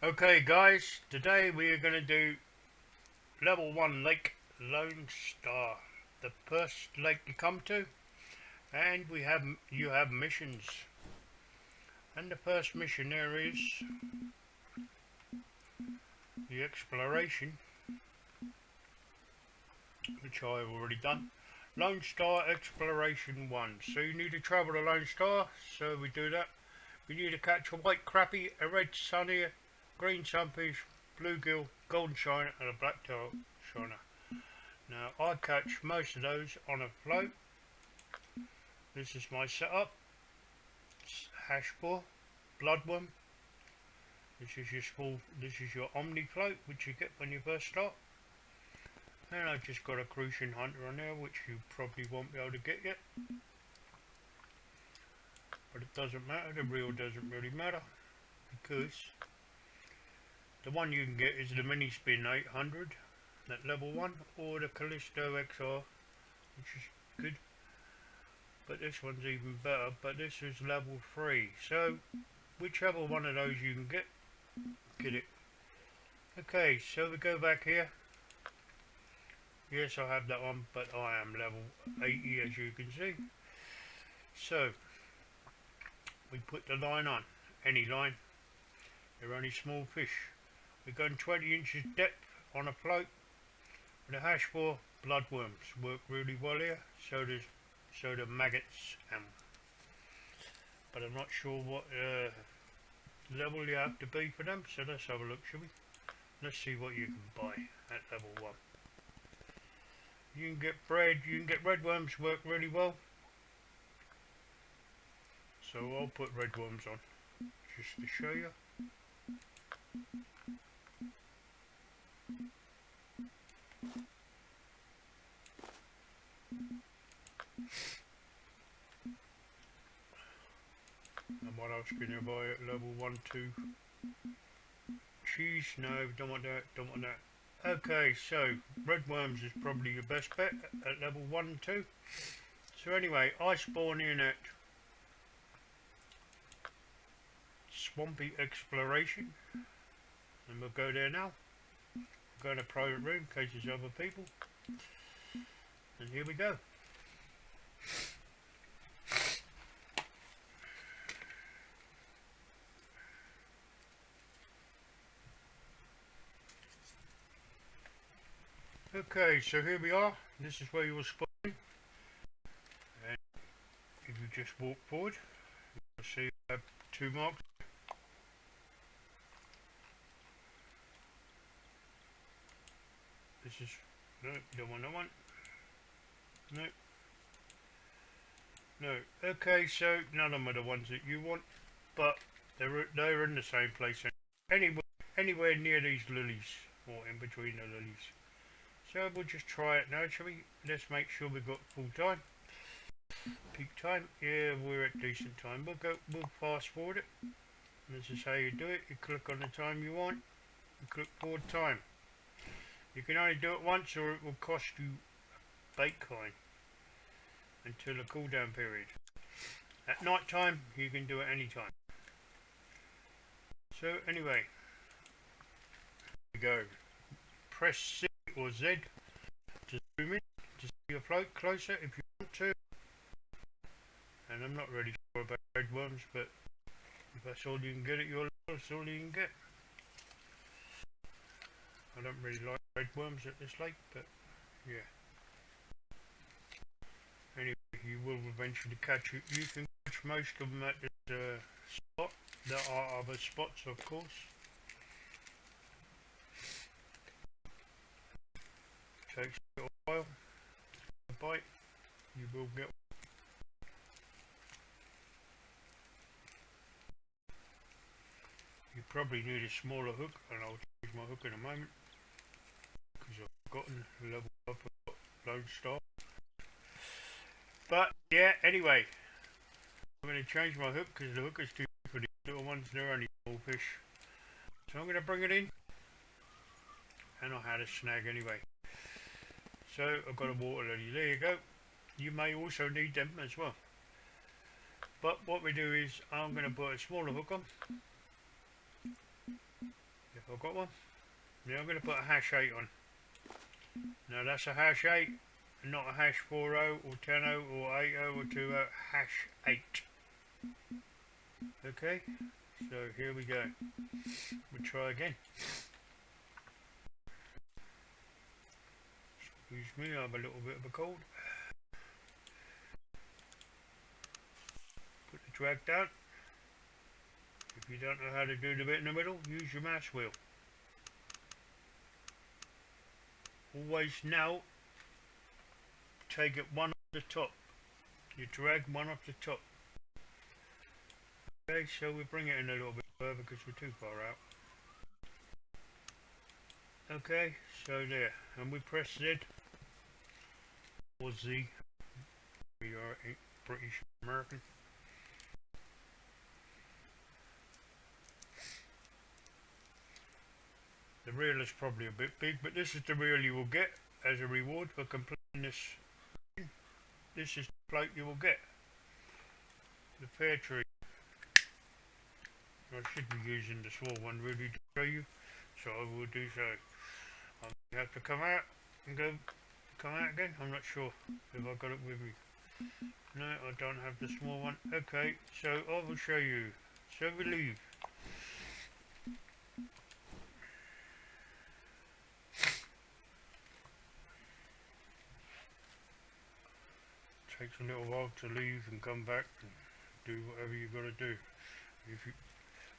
Okay guys, today we are going to do level 1 Lake Lone Star. The first lake you come to, and you have missions. And the first mission there is the exploration, which I've already done. Lone Star Exploration 1. So you need to travel to Lone Star, so we do that. We need to catch a white crappie, a red sunny, green sunfish, bluegill, golden shiner and a black-tail shiner. Now I catch most of those on a float. This is my setup. It's hash boar, bloodworm. This is your omni float, which you get when you first start. And I've just got a crucian hunter on there, which you probably won't be able to get yet. But it doesn't matter, the reel doesn't really matter, because the one you can get is the Mini Spin 800 at level 1, or the Callisto XR, which is good. But this one's even better, but this is level 3. So, whichever one of those you can get it. Okay, so we go back here. Yes, I have that one, but I am level 80 as you can see. So, we put the line on, any line. They're only small fish. We're going 20 inches depth on a float. With a hash for bloodworms work really well here. So do maggots, but I'm not sure what level you have to be for them. So let's have a look, shall we? Let's see what you can buy at level 1. You can get bread. You can get red worms work really well. So I'll put red worms on just to show you. And what else can you buy at level 1, 2? Cheese? No, don't want that, don't want that. Okay, so red worms is probably your best bet at level 1 and 2. So anyway, I spawn in at Swampy Exploration, and we'll go there now. We'll go in a private room in case there's other people. And here we go. Okay, so here we are. This is where you will spawn. And if you just walk forward, you'll see I have 2 marks. This is, no, you don't want that one. No. No. Okay, so none of them are the ones that you want, but they're in the same place. Anywhere near these lilies, or in between the lilies. So we'll just try it now, shall we? Let's make sure we've got full time. Peak time. Yeah, we're at decent time. We'll fast forward it. This is how you do it. You click on the time you want. You click forward time. You can only do it once, or it will cost you bait coin until the cooldown period. At night time, you can do it any time. So anyway, here we go. Press C or Z to zoom in to see your float closer if you want to. And I'm not really sure about red worms, but if that's all you can get at your level, that's all you can get. I don't really like red worms at this lake, but yeah. Anyway, you will eventually catch it. You can catch most of them at this spot. There are other spots, of course. Takes a little while. A bite, you will get. You probably need a smaller hook, and I'll change my hook in a moment because I've gotten level up with Lone Star. But yeah, anyway, I'm going to change my hook because the hook is too big for these little ones. They're only small fish, so I'm going to bring it in, and I had a snag anyway. So I've got a water lily. There you go. You may also need them as well. But what we do is I'm going to put a smaller hook on, If I've got one. Now I'm going to put a hash 8 on. Now that's a hash 8, not a hash 40 or 10 or 80 or 20, hash 8. Okay, so here we go. We'll try again. Excuse me, I have a little bit of a cold. Put the drag down. If you don't know how to do the bit in the middle, use your mouse wheel. Always now take it one off the top. You drag one off the top. Okay, so we bring it in a little bit further because we're too far out. Okay, so there, and we press Z or Z. We are British American. The reel is probably a bit big, but this is the reel you will get as a reward for completing this. This is the plate you will get. The Fair Tree. I should be using the small one really to show you, so I will do so. I have to come out and come out again. I'm not sure if I've got it with me. No, I don't have the small one. Okay, so I will show you. So we leave. Takes a little while to leave and come back and do whatever you've got to do.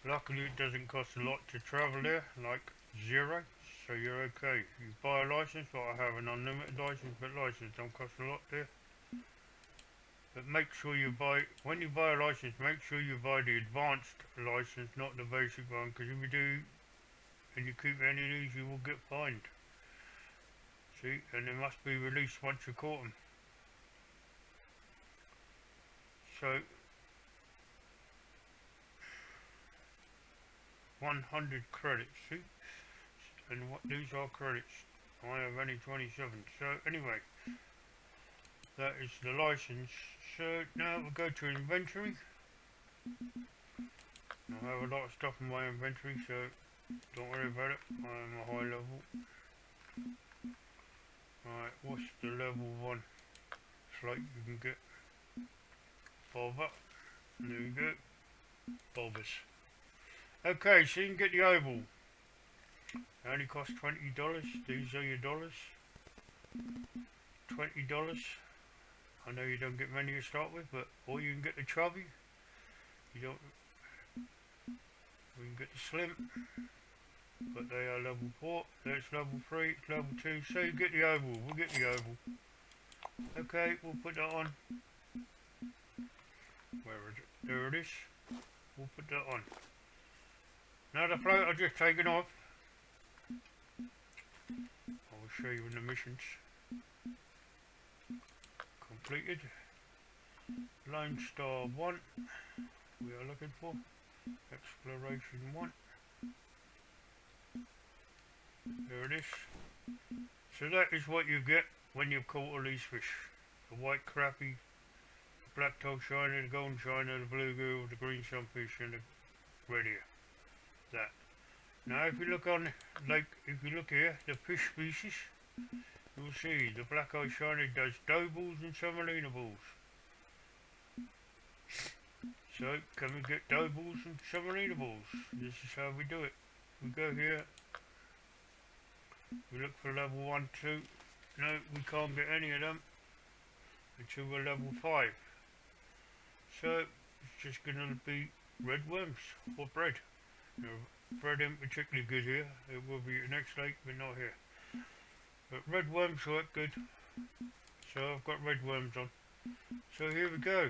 Luckily it doesn't cost a lot to travel there, like $0, so you're okay. You buy a license, but I have an unlimited license, but license don't cost a lot there. But make sure you buy, when you buy a license, make sure you buy the advanced license, not the basic one, because if you do, and you keep any of these, you will get fined. See, and they must be released once you caught them. So 100 credits, see? And what these are credits. I have only 27. So anyway, that is the license. So now we'll go to inventory. I have a lot of stuff in my inventory, so don't worry about it. I'm a high level. Alright, what's the level 1 slate you can get? Bulba. There we go. Bulbous. Okay, so you can get the oval. They only cost $20. These are your dollars. $20. I know you don't get many to start with, but or you can get the chubby. You don't. We can get the slim, but they are level 4. That's level 3. It's level 2. So you get the oval. We'll get the oval. Okay, we'll put that on. Where is it? There it is. We'll put that on. Now the float I've just taken off. I will show you in the missions. Completed. Lone Star 1. We are looking for. Exploration 1. There it is. So that is what you get when you've caught all these fish. The white crappie, the black toe shiner, the golden shiner, the bluegill, the green sunfish and the red ear. That. Now if you look on, like, if you look here, the fish species, you'll see the black eye shiner does dough balls and semolina balls. So can we get dough balls and semolina balls? This is how we do it. We go here, we look for level 1, 2. No, we can't get any of them until we're level 5. So it's just going to be red worms or bread. No, bread isn't particularly good here. It will be next lake, but not here. But red worms work good. So I've got red worms on. So here we go.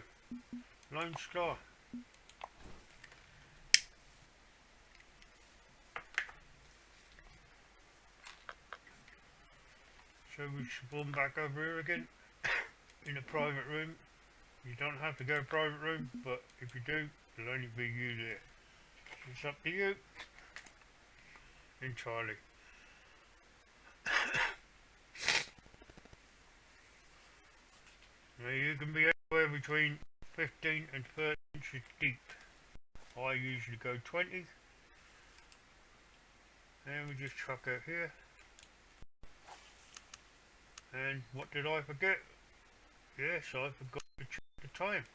Lone Star. So we spawn back over here again in a private room. You don't have to go private room, but if you do, it'll only be you there. It's up to you entirely. Now you can be anywhere between 15 and 30 inches deep. I usually go 20. And we just chuck out here. And what did I forget? Yes, I forgot to check the time.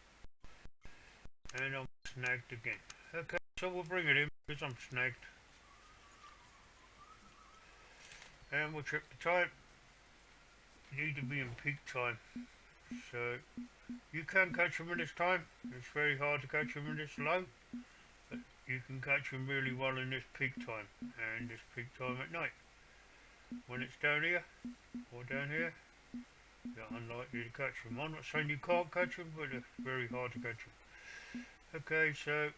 And I'm snagged again. Okay, so we'll bring it in because I'm snagged. And we'll check the time. You need to be in peak time. So you can catch them in this time. It's very hard to catch them in this low. But you can catch them really well in this peak time. And this peak time at night. When it's down here or down here, you're unlikely to catch them. I'm not saying you can't catch them, but it's very hard to catch them. Okay, so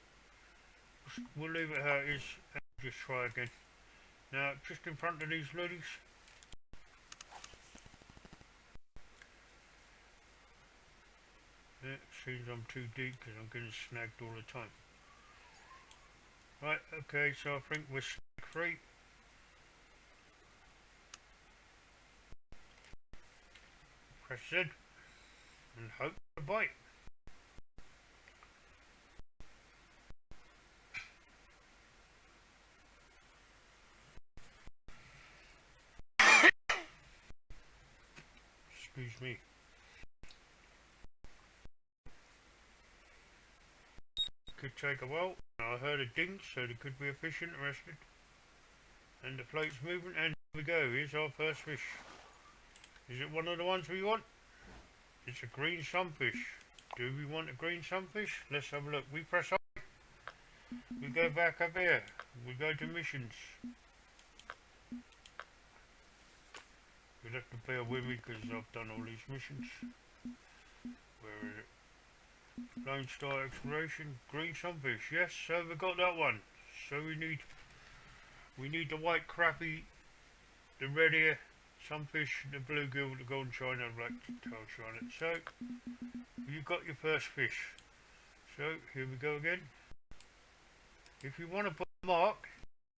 we'll leave it how it is and just try again. Now, just in front of these lilies, it seems I'm too deep because I'm getting snagged all the time. Right, okay, so I think we're snag free. Press Z and hope for a bite. Excuse me. Could take a while. I heard a ding, so there could be a fish interested. And the float's moving, and here we go. Here's our first fish. Is it one of the ones we want? It's a green sunfish. Do we want a green sunfish? Let's have a look. We press up. We go back up here. We go to missions. You'll have to bear with me because I've done all these missions. Where is it? Lone Star Exploration, green sunfish. Yes, so we got that one. So we need the white crappie, the red ear sunfish, the bluegill, the golden china, black tail china. So you got your first fish. So here we go again. If you want to put a mark,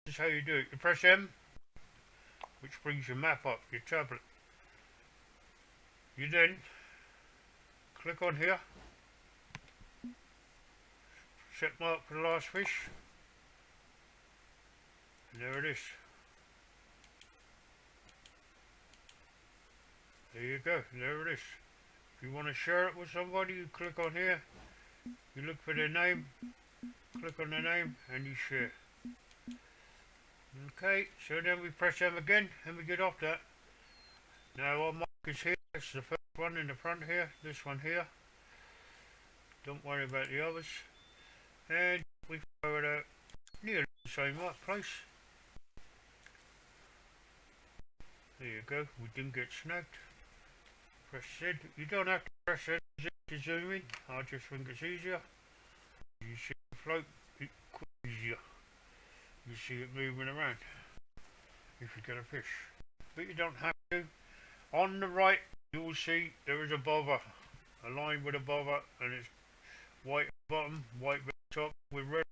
this is how you do it. You press M, which brings your map up, your tablet. You then click on here, set mark for the last fish, and there it is. There you go, there it is. If you want to share it with somebody, you click on here, you look for their name, click on their name, and you share. Okay, so then we press M again, and we get off that. Now our mark is here, it's the first one in the front here, this one here. Don't worry about the others. And we throw it out nearly the same place. There you go, we didn't get snagged. Press Z. You don't have to press Z to zoom in, I just think it's easier. You see the float, it's easier. You see it moving around if you get a fish. But you don't have to. On the right you will see there is a bobber, a line with a bobber, and it's white bottom, white top with red.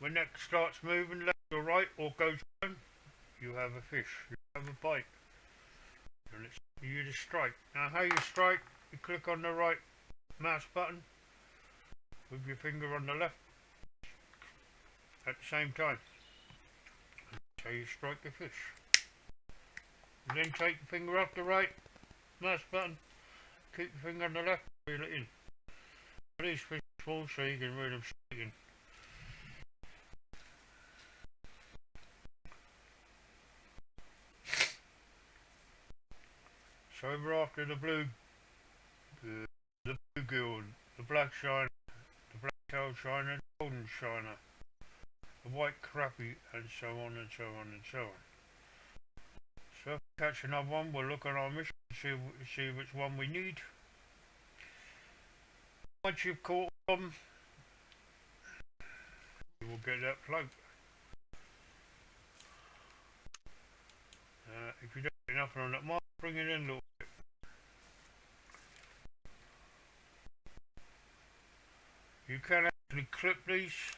When that starts moving left or right or goes down, you have a fish, you have a bite. And it's you to strike. Now how you strike, you click on the right mouse button with your finger on the left at the same time. That's how you strike the fish. You then take the finger off the right mouse button, keep your finger on the left, reel it in. These fish are small so you can reel them straight in. So we're after the bluegill, the black shiner, the black tail shiner, the golden shiner, the white crappie, and so on and so on and so on. So if we catch another one, we'll look on our mission and see which one we need. Once you've caught them, you will get that float. If you don't get nothing on that mark, bring it in a little bit. You can actually clip these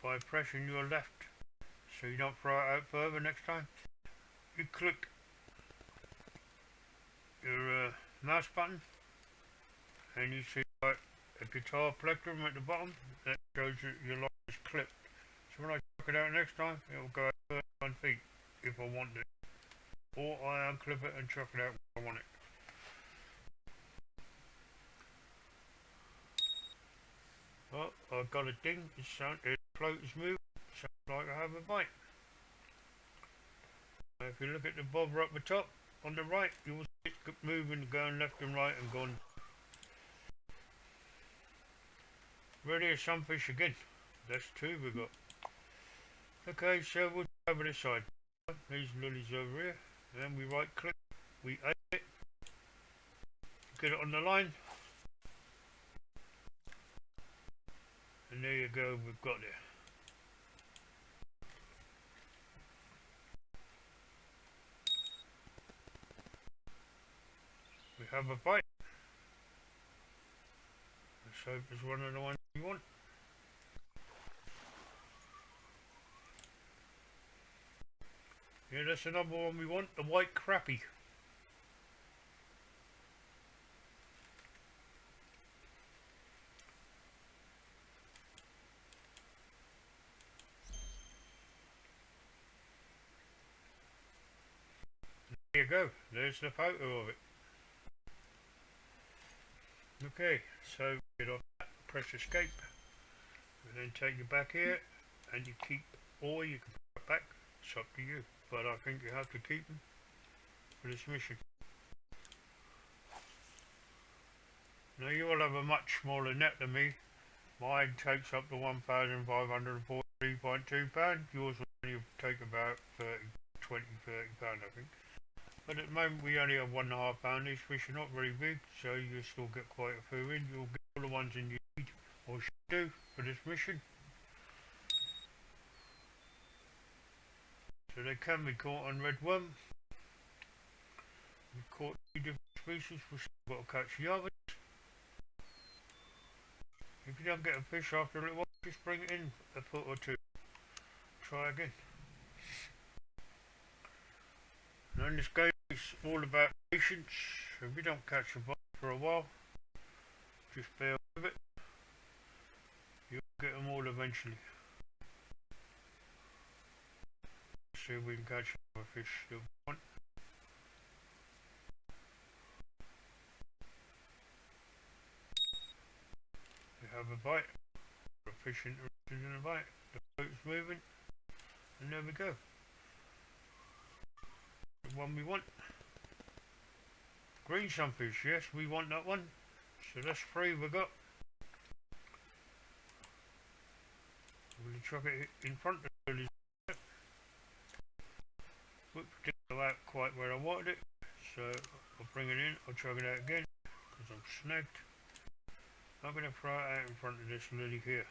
by pressing your left so you don't throw it out further next time. You click your mouse button and you see like a guitar plectrum at the bottom that shows you your line is clipped. So when I chuck it out next time, it'll go out 31 feet if I want it. Or I unclip it and chuck it out when I want it. Well, I've got a ding, the float is moving, sounds like I have a bite. Now if you look at the bobber up the top, on the right, you will see it moving, going left and right and going. Ready as sunfish again. That's two we got. Okay, so we'll over this side. These lilies over here. Then we right click, we aim it, get it on the line. And there you go, we've got it. We have a bite. Let's hope it's one of the ones we want. Yeah, that's another one we want, the white crappie. There you go, there's the photo of it. Okay, so get off that, press escape, and then take you back here, and you keep, or you can put it back, it's up to you. But I think you have to keep them for this mission. Now you will have a much smaller net than me. Mine takes up to 1,543.2 pounds. Yours will only take about 30 pounds I think. But at the moment we only have 1.5 pound. These fish are not very big, so you'll still get quite a few in. You'll get all the ones in you need, or should do, for this mission. So they can be caught on red worm. We've caught 2 different species, we've still got to catch the others. If you don't get a fish after a little while, just bring it in a foot or two. Try again. And this game is all about patience. If you don't catch a bite for a while, just bear with it. You'll get them all eventually. See if we can catch another fish that we want. We have a bite. A fish interested in a bite. The boat's moving, and there we go. The one we want. Green sunfish, yes, we want that one. So that's 3 we got. We'll chuck it in front of the lilies. Whoops, didn't go out quite where I wanted it. So I'll bring it in, I'll chuck it out again, because I'm snagged. I'm going to throw it out in front of this lily here.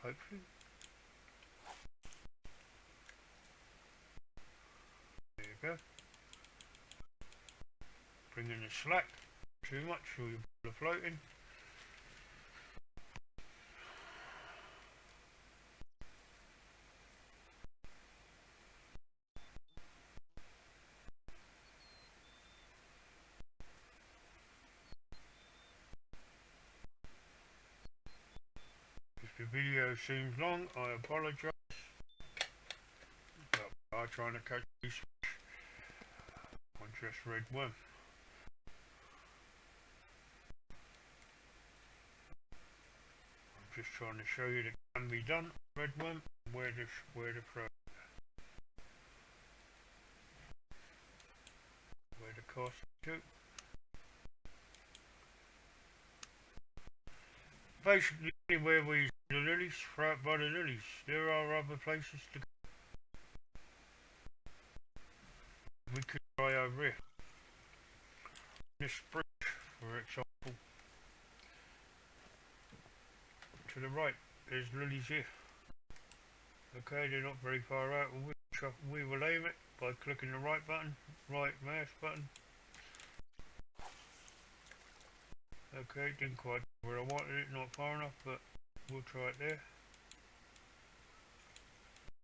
Hopefully. There you go. Bring in the slack. Too much, or you'll be floating. If the video seems long, I apologise. But I'm trying to catch these fish on just red worm. I'm just trying to show you that it can be done. Red worm, where to throw, where to cast to. Basically, where we use the lilies, throw it by the lilies. There are other places to go. We could try over here. This bridge, for example. To the right, there's lilies here. Okay, they're not very far out. We will aim it by clicking the right button, right mouse button. Okay, didn't quite where I wanted it, not far enough, but we'll try it there.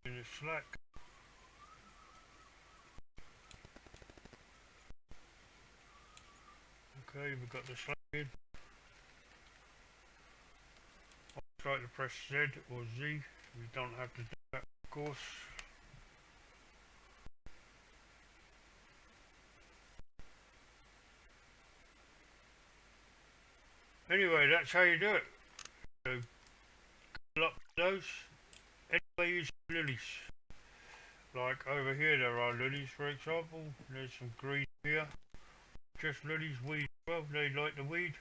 In the slack. Okay, we've got the slack in. I'll try to press Z or Z We don't have to do that, of course. Anyway, that's how you do it. So, good luck with those. Anyway, use lilies. Like over here, there are lilies, for example. There's some green here. Just lilies, weed. Well, they like the weed.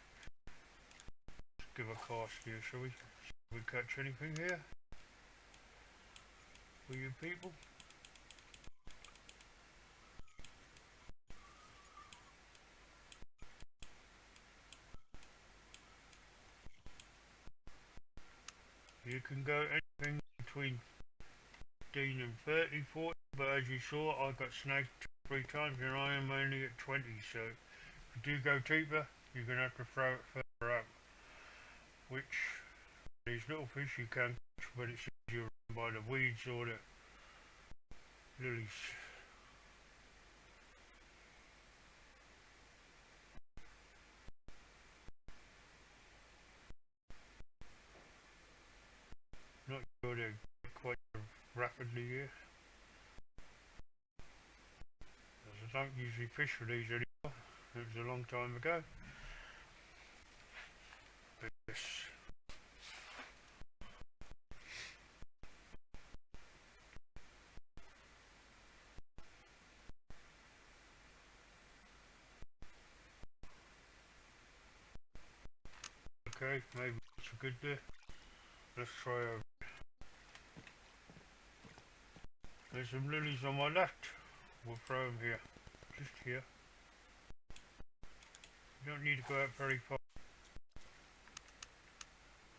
Let's give a cast here, shall we? Shall we catch anything here? For you people? You can go anything between 15 and 30, 40, but as you saw, I got snagged 3 times and I am only at 20, so if you do go deeper, you're going to have to throw it further out, which these little fish you can catch, but it's easier by the weeds or the lilies. Not sure they're quite rapidly here, as I don't usually fish for these anymore. It was a long time ago. But yes. Okay, maybe it's a good there. Let's try over. There's some lilies on my left. We'll throw them here. Just here. You don't need to go out very far.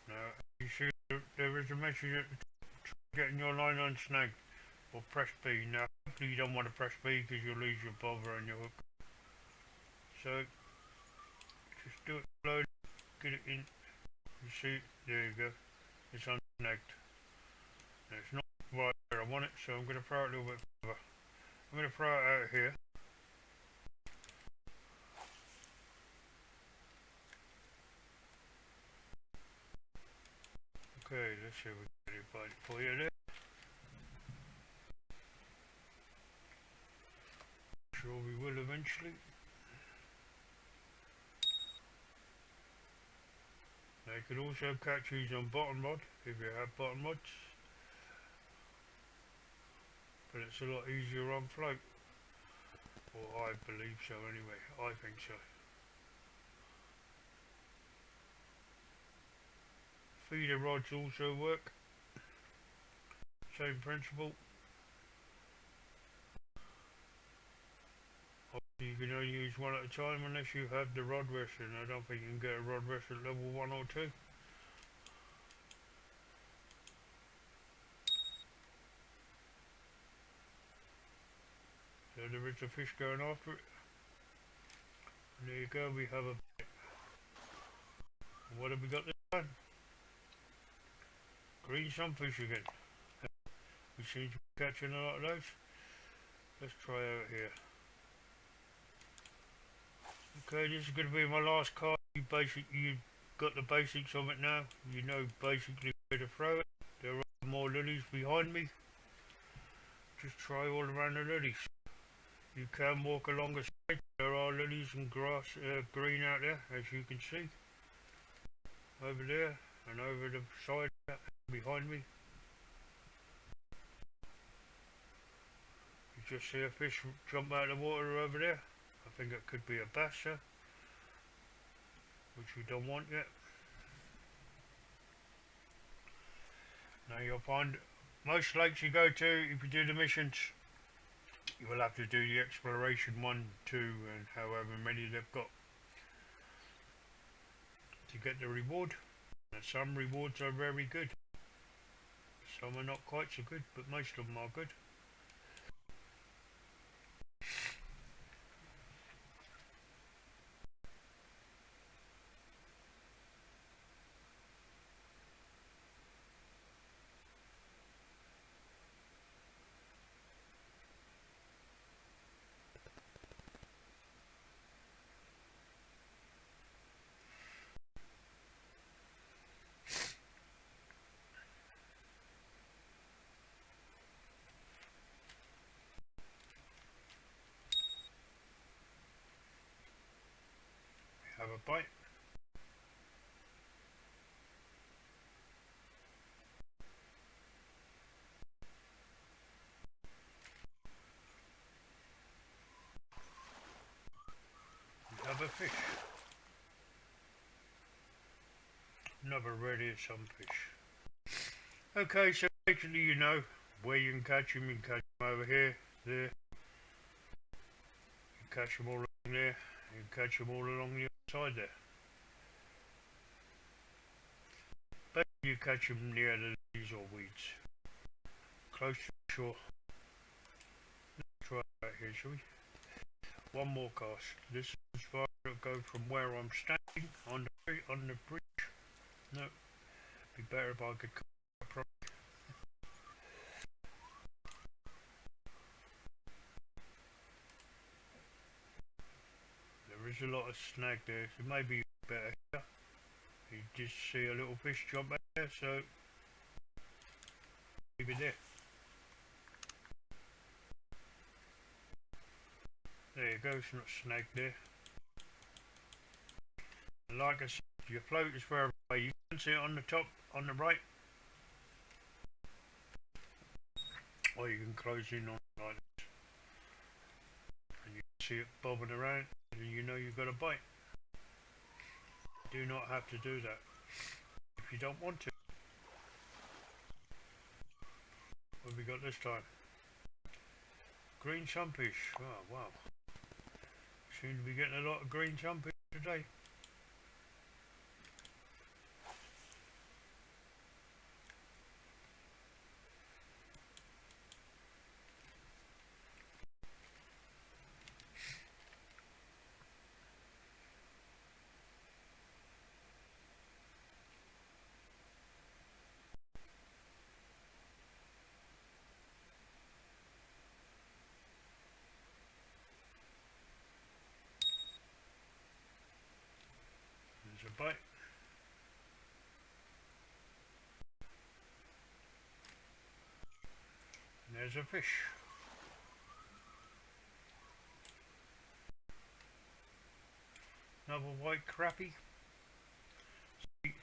Now, you see there is a message at the top, getting your line unsnagged. Or press B. Now, hopefully you don't want to press B because you'll lose your bobber and your hook. So, just do it slowly. Get it in. You see, there you go. It's unsnagged. Now, it's not right where I want it, so I'm going to throw it a little bit further. I'm going to throw it out here. Okay, let's see if we can get it bite for you there. Sure we will eventually. Now you can also catch these on bottom rod if you have bottom rods, but it's a lot easier on float, or I believe so anyway. I think so. Feeder rods also work, same principle. Obviously you can only use one at a time unless you have the rod rest, and I don't think you can get a rod rest at level 1 or 2. So there is a fish going after it. And there you go, we have a bite. What have we got this time? Green sunfish again. We seem to be catching a lot of those. Let's try out here. Okay, this is going to be my last card. You've got the basics of it now. You know basically where to throw it. There are more lilies behind me. Just try all around the lilies. You can walk along the side. There are lilies and grass, green out there, as you can see. Over there and over the side behind me. You just see a fish jump out of the water over there. I think it could be a bass, sir, which we don't want yet. Now you'll find most lakes you go to, if you do the missions, you will have to do the exploration 1, 2 and however many they've got to get the reward. And some rewards are very good, some are not quite so good, but most of them are good. bite. Another fish. Another red-eared sunfish. Okay, so basically you know where you can catch them. You can catch them over here, there. You can catch them all along there. You can catch them all along the other side there. But you catch them near the leaves or weeds. Close to the shore. Let's try that here, shall we? One more cast. This is as far as it'll go from where I'm standing on the bridge. No, it'd be better if I could cut it properly. There is a lot of snag there, so maybe better here. You just see a little fish jump out there, so leave it there. There you go, it's not snagged there. And like I said, your float is further away. You can see it on the top, on the right. Or you can close in on it like this. And you can see it bobbing around, and you know you've got a bite. Do not have to do that if you don't want to. What have we got this time? Green sunfish. Oh wow. Seem to be getting a lot of green sunfish today. There's a bite. And there's a fish. Another white crappie.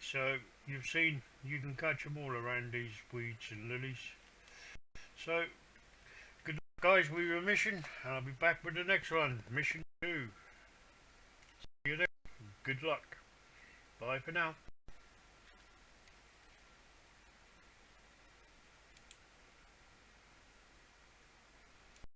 So you've seen you can catch them all around these weeds and lilies. So good luck guys with your mission, and I'll be back with the next one, mission 2. See you there. Good luck. Bye for now.